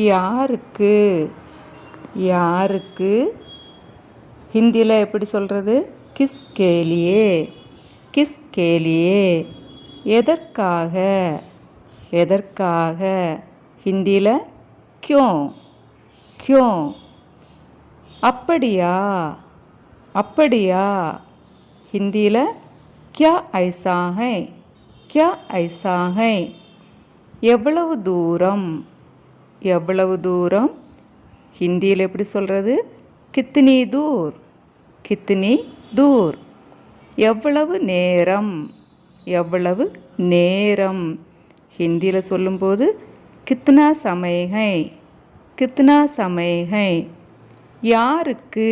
யாருக்கு யாருக்கு ஹிந்தியில் எப்படி சொல்கிறது? கிஸ்கே லியே கிஸ்கே லியே. எதற்காக எதற்காக ஹிந்தியில் क्यों क्यों. அப்படியா அப்படியா ஹிந்தியில் क्या ऐसा है क्या ऐसा है. எவ்வளவு தூரம் எவ்வளவு தூரம் ஹிந்தியில் எப்படி சொல்கிறது? கித்னி தூர் கித்னி தூர். எவ்வளவு நேரம் எவ்வளவு நேரம் ஹிந்தியில் சொல்லும்போது கித்னா சமய் ஹை கித்னா சமய் ஹை. யாருக்கு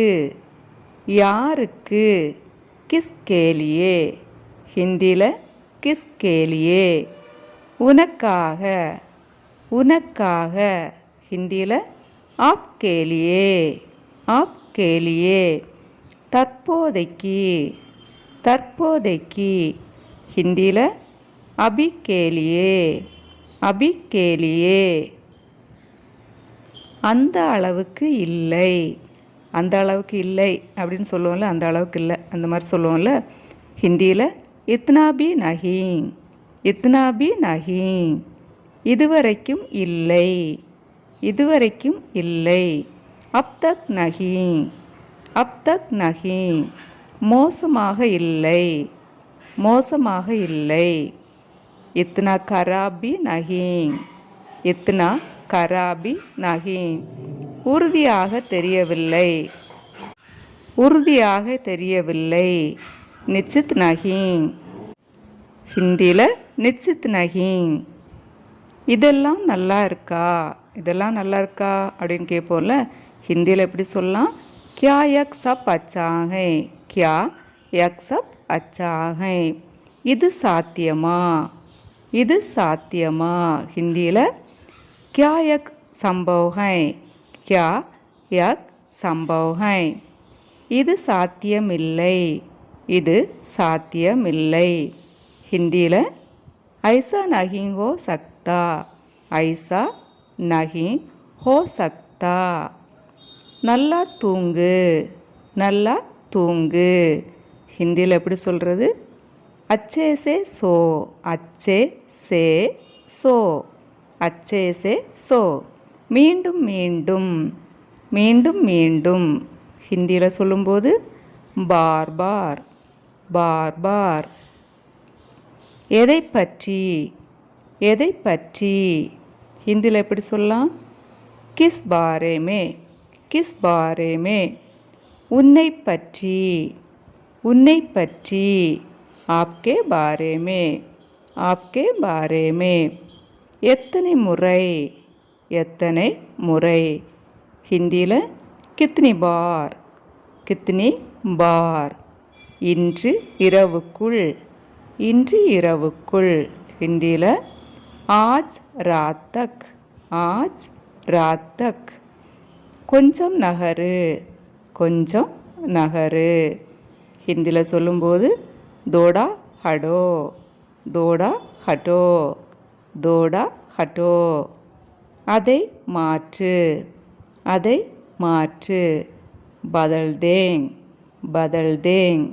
யாருக்கு கிஸ்கே லியே ஹிந்தியில் கிஸ்கே லியே. உனக்காக உனக்காக ஹிந்தியில் ஆப்கே லியே ஆப்கே லியே. தற்போதைக்கு தற்போதைக்கு ஹிந்தியில் அபி கே லியே அபி கே லியே. அந்த அளவுக்கு இல்லை அந்த அளவுக்கு இல்லை அப்படின்னு சொல்லுவோம்ல, அந்த அளவுக்கு இல்லை அந்த மாதிரி சொல்லுவோம்ல. ஹிந்தியில் இத்னா பி நஹி இத்னா பி நஹி. இதுவரைக்கும் இல்லை இதுவரைக்கும் இல்லை. அப் தக் நஹி அப் தக் நஹி. மோசமாக இல்லை மோசமாக இல்லை. இத்னா கராப் பி நஹி இத்னா கராப் பி நஹி. உறுதியாக தெரியவில்லை உறுதியாக தெரியவில்லை. நிச்சித் நஹி ஹிந்தியில் நிச்சித் நஹி. இதெல்லாம் நல்லா இருக்கா இதெல்லாம் நல்லா இருக்கா அப்படின்னு கேட்போம்ல. ஹிந்தியில் எப்படி சொல்லலாம்? क्या यक सब अच्छा है क्या यक सब अच्छा है. இது சாத்தியமா இது சாத்தியமா ஹிந்தியில் क्या यक संभव है क्या यक संभव है. இது சாத்தியமில்லை இது சாத்தியமில்லை ஹிந்தியில் ஐசா நஹி ஹோ சக்தா ஐசா நஹி ஹோ சக்தா. நல்லா தூங்கு நல்லா தூங்கு ஹிந்தியில் எப்படி சொல்கிறது? அச்சே சே சோ அச்சே சே சோ அச்சே சே சோ. மீண்டும் மீண்டும் மீண்டும் மீண்டும் ஹிந்தியில் சொல்லும்போது பார் பார் பார் பார். எதை பற்றி எதை பற்றி ஹிந்தியில் எப்படி சொல்லலாம்? கிஸ் பாரே மே கிஸ் பாரே மே. உன்னை பற்றி உன்னை பற்றி ஆப்கே பாரே மே ஆப்கே பாரே மே. எத்தனை முறை எத்தனை முறை ஹிந்தியில் கித்னி பார் கித்னி பார். இன்று இரவுக்குள் இன்று இரவுக்குள் ஹிந்தியில் ஆஜ் ராத் தக் ஆஜ் ராத் தக். கொஞ்சம் நகரு கொஞ்சம் நகரு ஹிந்தியில் சொல்லும்போது தோடா ஹடோ தோடா ஹட்டோ தோடா ஹட்டோ. அதை மாற்று அதை மாற்று பதல் தேங் பதல் தேங்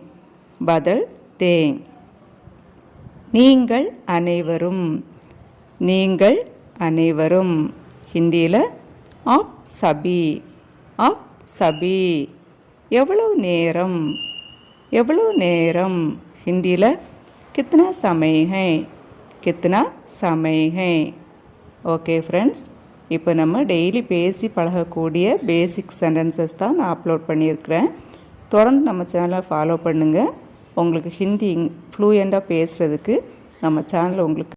பதல் தேங். நீங்கள் அனைவரும் நீங்கள் அனைவரும் ஹிந்தியில் ஆப் சபி ஆப் சபி. எவ்வளவு நேரம் எவ்வளவு நேரம் ஹிந்தியில் கித்னா சமய் ஹை கித்னா சமய் ஹை. ஓகே ஃப்ரெண்ட்ஸ், இப்போ நம்ம டெய்லி பேசி பழகக்கூடிய பேசிக் சென்டென்சஸ் தான் நான் அப்லோட் பண்ணியிருக்கிறேன். தொடர்ந்து நம்ம சேனலை ஃபாலோ பண்ணுங்கள். உங்களுக்கு ஹிந்தி ஃப்ளூயண்ட்டாக பேசுகிறதுக்கு நம்ம சேனல் உங்களுக்கு